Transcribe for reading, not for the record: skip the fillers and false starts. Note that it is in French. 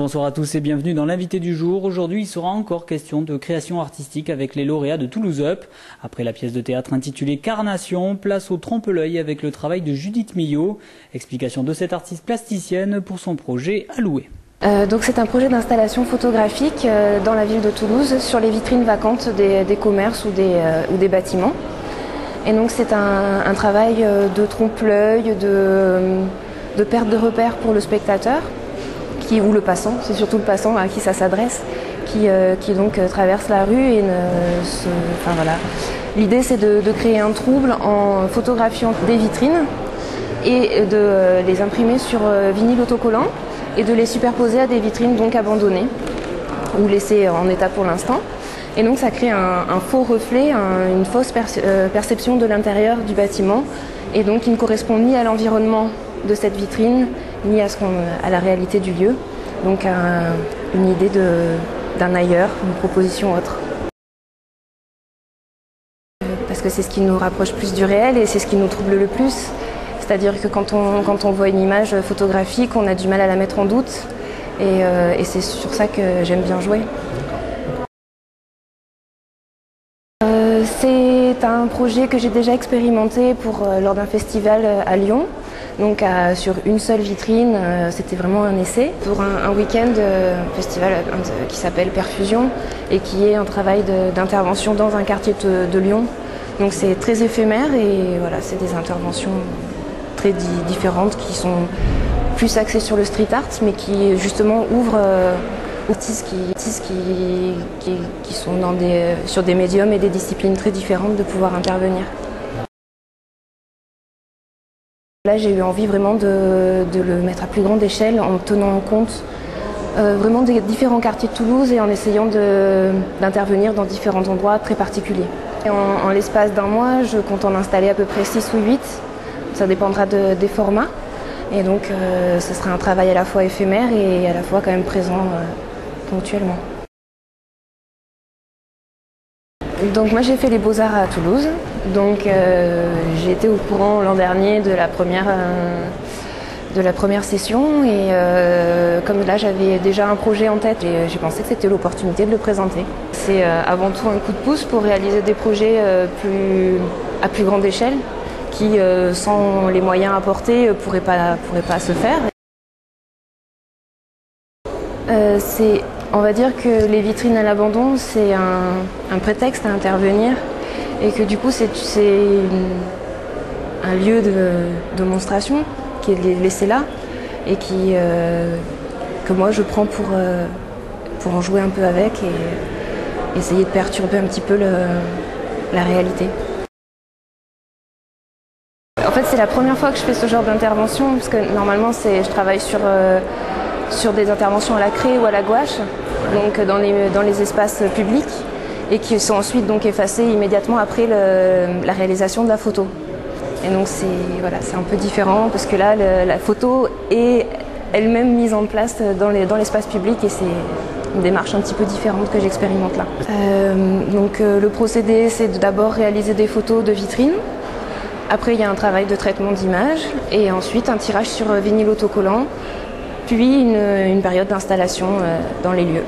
bonsoir à tous et bienvenue dans l'invité du jour. Aujourd'hui, il sera encore question de création artistique avec les lauréats de Toulouse Up. Après la pièce de théâtre intitulée Carnation, place au trompe-l'œil avec le travail de Judith Millot. Explication de cette artiste plasticienne pour son projet Alloué. Donc c'est un projet d'installation photographique dans la ville de Toulouse sur les vitrines vacantes des commerces ou des bâtiments. Et donc c'est un travail de trompe-l'œil, de perte de repères pour le spectateur ou le passant, c'est surtout le passant à qui ça s'adresse, qui donc traverse la rue et voilà. L'idée c'est de créer un trouble en photographiant des vitrines et de les imprimer sur vinyle autocollant et de les superposer à des vitrines donc abandonnées ou laissées en état pour l'instant. Et donc ça crée un faux reflet, une fausse perception de l'intérieur du bâtiment et donc qui ne correspond ni à l'environnement de cette vitrine ni à la réalité du lieu. Donc une idée d'un ailleurs, une proposition autre. Parce que c'est ce qui nous rapproche plus du réel et c'est ce qui nous trouble le plus. C'est-à-dire que quand on voit une image photographique, on a du mal à la mettre en doute et c'est sur ça que j'aime bien jouer. C'est un projet que j'ai déjà expérimenté lors d'un festival à Lyon, donc sur une seule vitrine, c'était vraiment un essai. Pour un week-end, un festival qui s'appelle Perfusion et qui est un travail d'intervention dans un quartier de Lyon. Donc c'est très éphémère et voilà, c'est des interventions très différentes qui sont plus axées sur le street art mais qui justement ouvrent aux artistes qui sont sur des médiums et des disciplines très différentes de pouvoir intervenir. Là j'ai eu envie vraiment de le mettre à plus grande échelle en tenant compte vraiment des différents quartiers de Toulouse et en essayant d'intervenir dans différents endroits très particuliers. Et en l'espace d'un mois, je compte en installer à peu près 6 ou 8. Ça dépendra des formats. Et donc ce sera un travail à la fois éphémère et à la fois quand même présent ponctuellement. Donc moi j'ai fait les Beaux-Arts à Toulouse. Donc j'ai été au courant l'an dernier de la première session et comme là j'avais déjà un projet en tête et j'ai pensé que c'était l'opportunité de le présenter. C'est avant tout un coup de pouce pour réaliser des projets à plus grande échelle qui sans les moyens apportés pourraient pas se faire. On va dire que les vitrines à l'abandon c'est un prétexte à intervenir et que du coup c'est un lieu de monstration qui est laissé là et que moi je prends pour en jouer un peu avec et essayer de perturber un petit peu la réalité. En fait c'est la première fois que je fais ce genre d'intervention parce que normalement je travaille sur des interventions à la craie ou à la gouache, donc dans les espaces publics et qui sont ensuite donc effacés immédiatement après la réalisation de la photo. Et donc c'est un peu différent parce que là la photo est elle-même mise en place dans l'espace public et c'est une démarche un petit peu différente que j'expérimente là. Donc le procédé c'est d'abord réaliser des photos de vitrines. Après il y a un travail de traitement d'image et ensuite un tirage sur vinyle autocollant, puis une période d'installation dans les lieux.